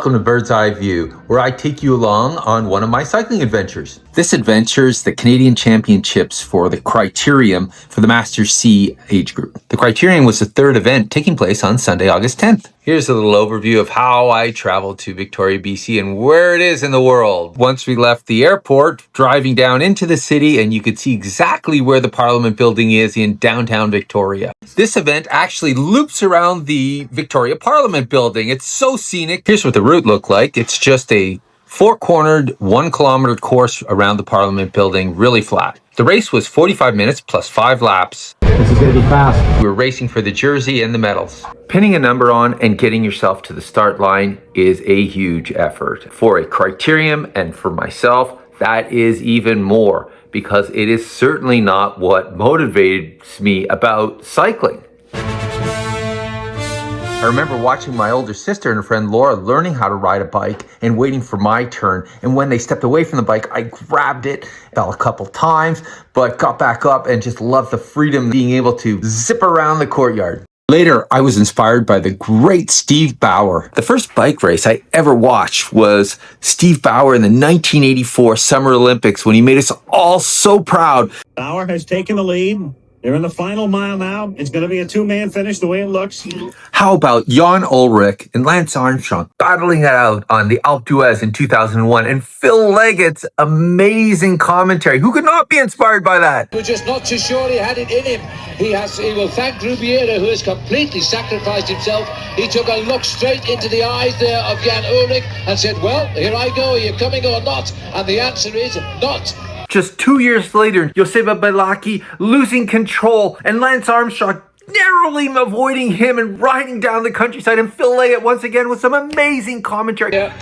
Welcome to Bird's Eye View, where I take you along on one of my cycling adventures. This adventure is the Canadian Championships for the Criterium for the Masters C age group. The Criterium was the third event taking place on Sunday, August 10th. Here's a little overview of how I traveled to Victoria, BC and where it is in the world. Once we left the airport, driving down into the city, and you could see exactly where the Parliament building is in downtown Victoria. This event actually loops around the Victoria Parliament building. It's so scenic. Here's what the route looked like. It's just a four-cornered, 1 kilometer course around the Parliament building, really flat. The race was 45 minutes plus 5 laps. This is going to be fast. We were racing for the jersey and the medals. Pinning a number on and getting yourself to the start line is a huge effort. For a Criterium and for myself, that is even more, because it is certainly not what motivates me about cycling. I remember watching my older sister and her friend Laura learning how to ride a bike and waiting for my turn. And when they stepped away from the bike, I grabbed it, fell a couple times, but got back up and just loved the freedom of being able to zip around the courtyard. Later, I was inspired by the great Steve Bauer. The first bike race I ever watched was Steve Bauer in the 1984 Summer Olympics when he made us all so proud. Bauer has taken the lead. They're in the final mile now. It's going to be a two-man finish the way it looks. How about Jan Ullrich and Lance Armstrong battling it out on the Alpe d'Huez in 2001, and Phil Leggett's amazing commentary? Who could not be inspired by that? We're just not too sure he had it in him. He will thank Grubiera, who has completely sacrificed himself. He took a look straight into the eyes there of Jan Ullrich and said, well, here I go, are you coming or not? And the answer is not. Just 2 years later, Joseba Belaki losing control and Lance Armstrong narrowly avoiding him and riding down the countryside, and Phil Leggett once again with some amazing commentary. Yeah.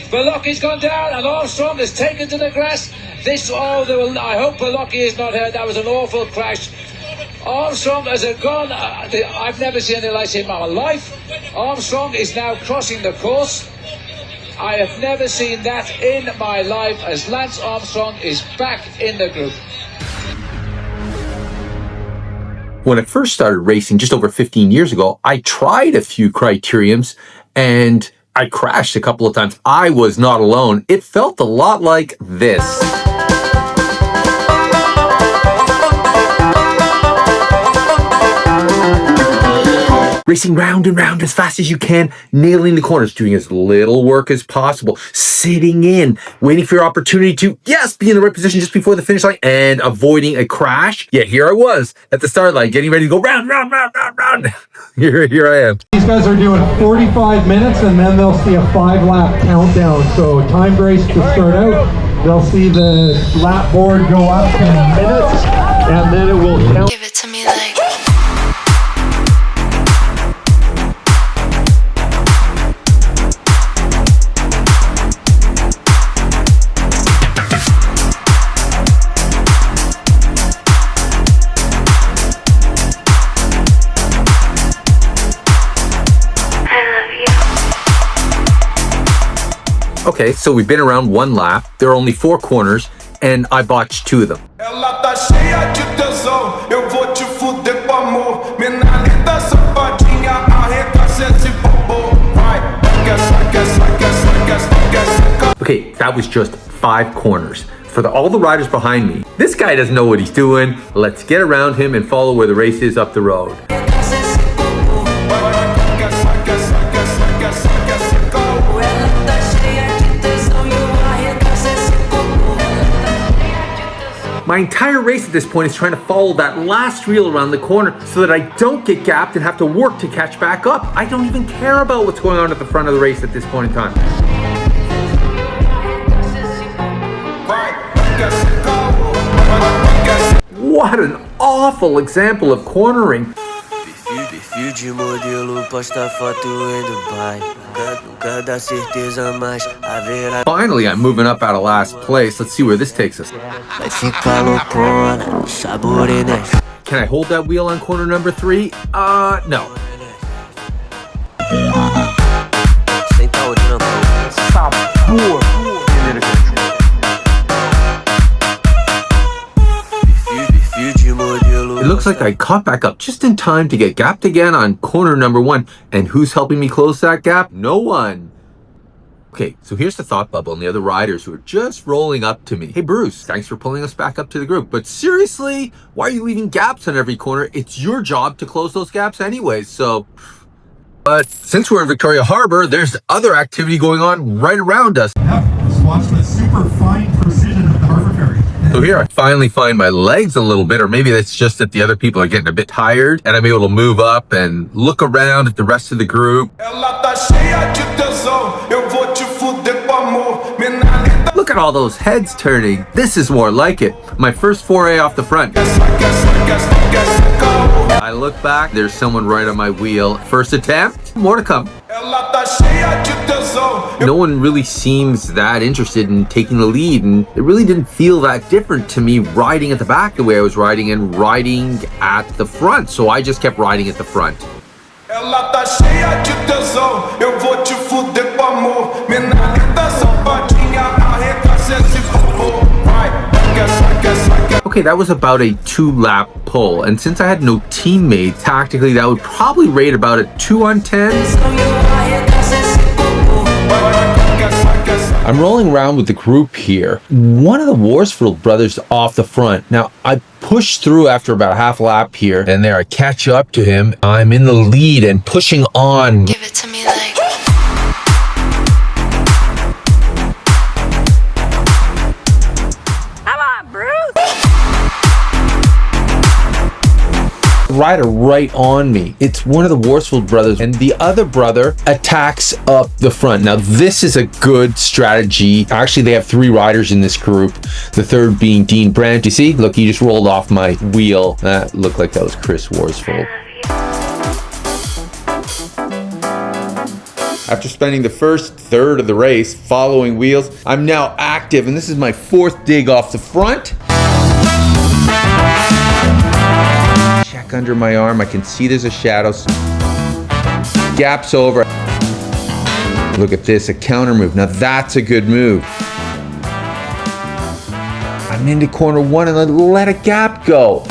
Belaki's gone down and Armstrong has taken to the grass. I hope Belaki is not hurt. That was an awful crash. Armstrong has gone. I've never seen anything like him in my life. Armstrong is now crossing the course. I have never seen that in my life, as Lance Armstrong is back in the group. When I first started racing just over 15 years ago, I tried a few Criteriums and I crashed a couple of times. I was not alone. It felt a lot like this. Racing round and round as fast as you can, nailing the corners, doing as little work as possible, sitting in, waiting for your opportunity to, yes, be in the right position just before the finish line, and avoiding a crash. Yeah, here I was at the start line, getting ready to go round. Here I am. These guys are doing 45 minutes, and then they'll see a 5-lap countdown. So timed race to start out. They'll see the lap board go up in minutes, and then it will count. Give it to me like... Okay, so we've been around 1 lap. There are only 4 corners, and I botched 2 of them. Okay, that was just 5 corners. For all the riders behind me, this guy doesn't know what he's doing. Let's get around him and follow where the race is up the road. My entire race at this point is trying to follow that last reel around the corner so that I don't get gapped and have to work to catch back up. I don't even care about what's going on at the front of the race at this point in time. What an awful example of cornering. Finally, I'm moving up out of last place. Let's see where this takes us. Can I hold that wheel on corner number 3? No. It looks like I caught back up just in time to get gapped again on corner number 1. And who's helping me close that gap? No one. Okay, so here's the thought bubble and the other riders who are just rolling up to me. Hey Bruce, thanks for pulling us back up to the group. But seriously, why are you leaving gaps on every corner? It's your job to close those gaps anyways, so... But since we're in Victoria Harbor, there's other activity going on right around us. Yeah, just watch the super fine precision of the harbor ferry. So here I finally find my legs a little bit, or maybe it's just that the other people are getting a bit tired, and I'm able to move up and look around at the rest of the group. Look at all those heads turning. This is more like it. My first foray off the front. I look back, there's someone right on my wheel. First attempt, more to come. No one really seems that interested in taking the lead, and it really didn't feel that different to me riding at the back the way I was riding and riding at the front. So I just kept riding at the front. Okay, that was about a 2-lap pull, and since I had no teammates, tactically that would probably rate about a 2 on 10. I'm rolling around with the group here. One of the Worsfield brothers off the front. Now, I push through after about a half lap here, and there I catch up to him. I'm in the lead and pushing on. Give it to me like... Rider right on me. It's one of the Worsfield brothers, and the other brother attacks up the front. Now this is a good strategy. Actually, they have 3 riders in this group, the third being Dean Brandt. You see, look, he just rolled off my wheel. That looked like that was Chris Worsfield. After spending the first third of the race following wheels, I'm now active, and this is my 4th dig off the front. Check under my arm, I can see there's a shadow. Gap's over. Look at this, a counter move. Now that's a good move. I'm into corner 1 and I let a gap go.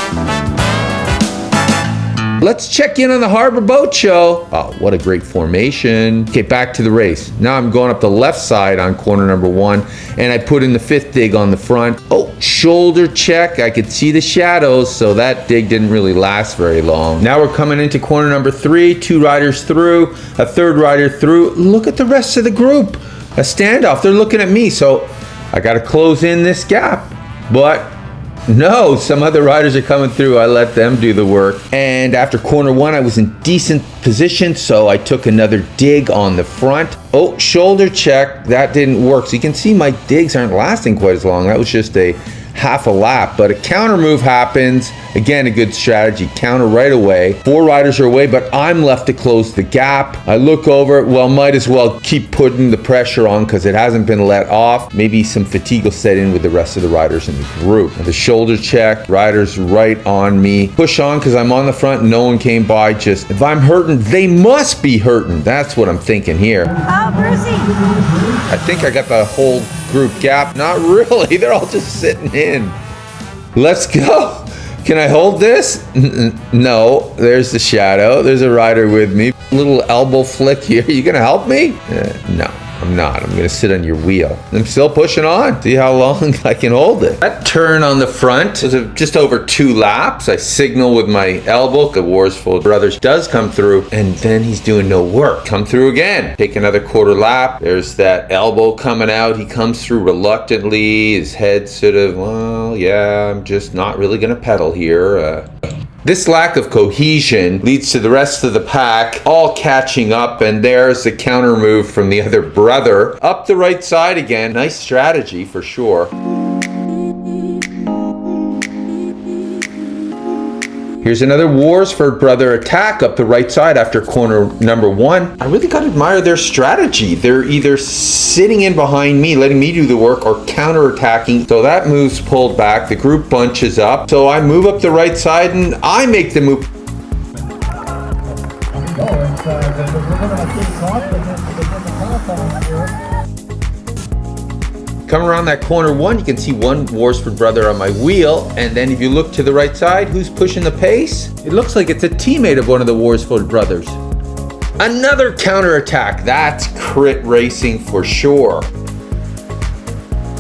Let's check in on the Harbor Boat Show. Oh, what a great formation. Okay, back to the race. Now I'm going up the left side on corner number 1, and I put in the 5th dig on the front. Oh, shoulder check. I could see the shadows, so that dig didn't really last very long. Now we're coming into corner number 3, 2 riders through, a 3rd rider through. Look at the rest of the group. A standoff. They're looking at me, so I got to close in this gap. But no, some other riders are coming through. I let them do the work. And after corner 1, I was in decent position, so I took another dig on the front. Oh, shoulder check. That didn't work. So you can see my digs aren't lasting quite as long. That was just a half a lap, but a counter move happens. Again, a good strategy. Counter right away. 4 riders are away, but I'm left to close the gap. I look over, well, might as well keep putting the pressure on because it hasn't been let off. Maybe some fatigue will set in with the rest of the riders in the group. The shoulder check, riders right on me. Push on because I'm on the front, no one came by. Just, if I'm hurting, they must be hurting. That's what I'm thinking here. Oh, Brucey! I think I got the whole group gap. Not really, they're all just sitting in. Let's go. Can I hold this? No, there's the shadow. There's a rider with me. Little elbow flick here. You gonna help me? No, I'm not. I'm gonna sit on your wheel. I'm still pushing on. See how long I can hold it. That turn on the front was just over 2 laps. I signal with my elbow. The Worsfield brothers does come through, and then he's doing no work. Come through again. Take another quarter lap. There's that elbow coming out. He comes through reluctantly. His head sort of, well, yeah, I'm just not really gonna pedal here. This lack of cohesion leads to the rest of the pack all catching up, and there's the counter move from the other brother. Up the right side again. Nice strategy for sure. Here's another Worsford brother attack up the right side after corner number 1. I really gotta admire their strategy. They're either sitting in behind me, letting me do the work, or counter-attacking. So that move's pulled back, the group bunches up. So I move up the right side and I make the move. Come around that corner 1, you can see one Worsford brother on my wheel, and then if you look to the right side, who's pushing the pace? It looks like it's a teammate of one of the Worsford brothers. Another counterattack. That's crit racing for sure.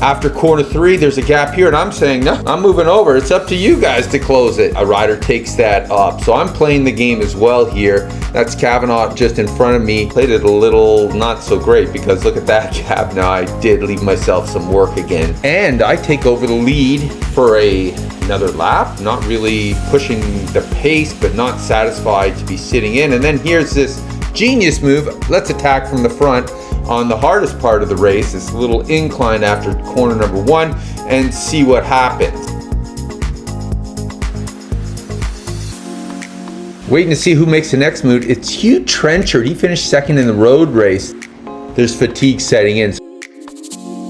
After corner 3, there's a gap here, and I'm saying, no, I'm moving over. It's up to you guys to close it. A rider takes that up. So I'm playing the game as well here. That's Kavanaugh just in front of me. Played it a little not so great because look at that gap. Now I did leave myself some work again. And I take over the lead for another lap. Not really pushing the pace, but not satisfied to be sitting in. And then here's this genius move. Let's attack from the front on the hardest part of the race, this little incline after corner number 1, and see what happens. Waiting to see who makes the next move. It's Hugh Trenchard. He finished second in the road race. There's fatigue setting in.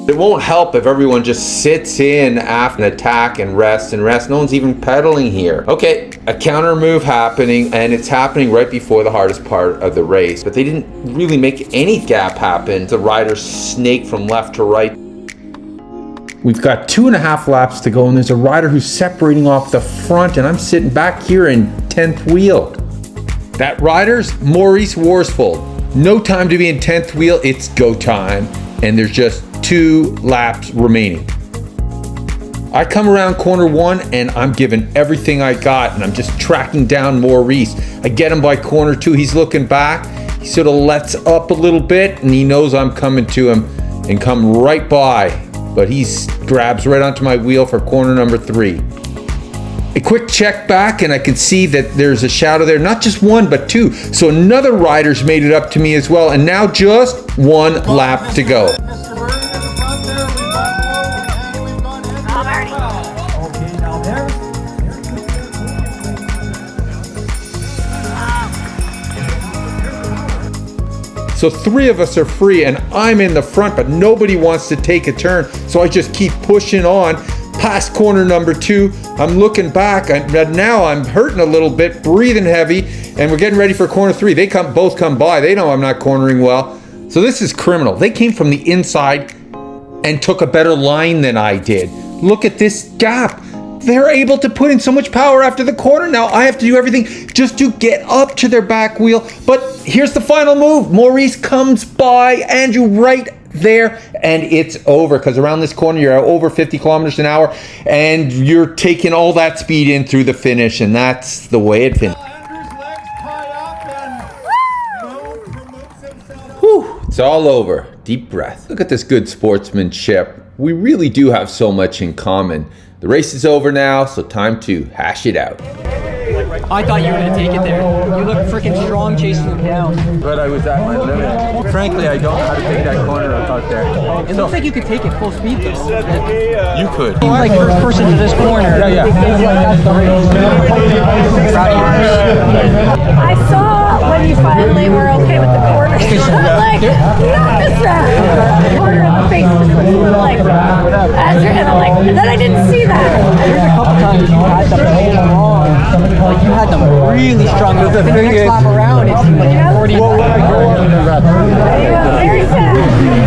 It won't help if everyone just sits in after an attack and rests. No one's even pedaling here. Okay, a counter move happening, and it's happening right before the hardest part of the race. But they didn't really make any gap happen. The riders snake from left to right. We've got 2.5 laps to go, and there's a rider who's separating off the front, and I'm sitting back here in 10th wheel. That rider's Maurice Worsfold. No time to be in 10th wheel, it's go time. And there's just 2 laps remaining. I come around corner 1 and I'm giving everything I got, and I'm just tracking down Maurice. I get him by corner 2, he's looking back. He sort of lets up a little bit and he knows I'm coming to him and come right by. But he grabs right onto my wheel for corner number 3. A quick check back and I can see that there's a shadow there, not just 1, but 2. So another rider's made it up to me as well, and now just 1 lap to go. So 3 of us are free and I'm in the front, but nobody wants to take a turn. So I just keep pushing on past corner number 2. I'm looking back, now I'm hurting a little bit, breathing heavy, and we're getting ready for corner 3. They both come by. They know I'm not cornering well. So this is criminal. They came from the inside and took a better line than I did. Look at this gap. They're able to put in so much power after the corner. Now I have to do everything just to get up to their back wheel. But here's the final move. Maurice comes by Andrew right there, and it's over, because around this corner you're at over 50 kilometers an hour and you're taking all that speed in through the finish, and that's the way it finished. Whew, it's all over. Deep breath. Look at this good sportsmanship. We really do have so much in common. The race is over now, so time to hash it out. I thought you were going to take it there. You look freaking strong chasing him down. But I was at my limit. Frankly, I don't know how to take that corner out there. It looks like you could take it full speed though. You could. Seems like first person to this corner. Yeah. That's the race. Proud of you. I saw when you finally were okay with the corner. I'm like, not this round. Corner in the face just looks a little like, and then I didn't see that. There's a couple times you had them wrong. Like you had them really strong. The next lap around, it seemed like you had 40. Very sad.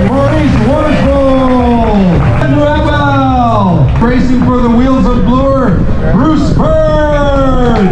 Maurice Worsfold and Rebel racing for the wheels of Bloor, Bruce Bird.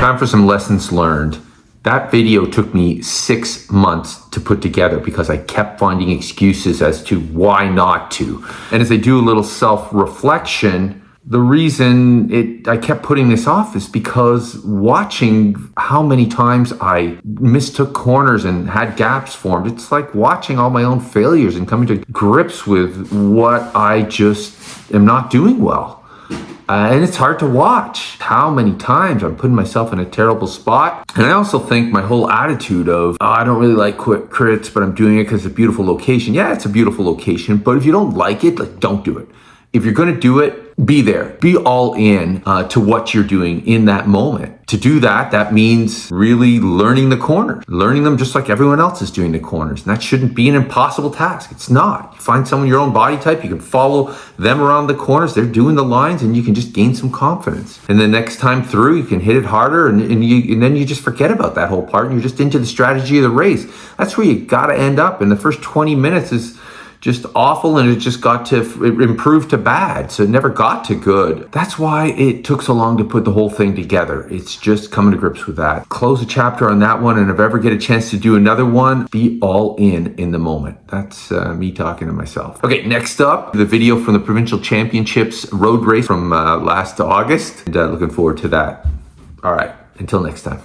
Time for some lessons learned. That video took me 6 months to put together because I kept finding excuses as to why not to. And as I do a little self-reflection, the reason I kept putting this off is because watching how many times I mistook corners and had gaps formed, it's like watching all my own failures and coming to grips with what I just am not doing well. And it's hard to watch how many times I'm putting myself in a terrible spot. And I also think my whole attitude of, I don't really like crits, but I'm doing it because it's a beautiful location. Yeah, it's a beautiful location, but if you don't like it, don't do it. If you're going to do it, be there. Be all in to what you're doing in that moment. To do that, that means really learning the corners. Learning them just like everyone else is doing the corners. And that shouldn't be an impossible task. It's not. You find someone your own body type, you can follow them around the corners. They're doing the lines and you can just gain some confidence. And the next time through, you can hit it harder and then you just forget about that whole part and you're just into the strategy of the race. That's where you got to end up. And the first 20 minutes is just awful, and it just got to improve to bad. So it never got to good. That's why it took so long to put the whole thing together. It's just coming to grips with that. Close a chapter on that one, and if I ever get a chance to do another one, be all in the moment. That's me talking to myself. Okay, next up, the video from the Provincial Championships road race from last August. And looking forward to that. All right, until next time.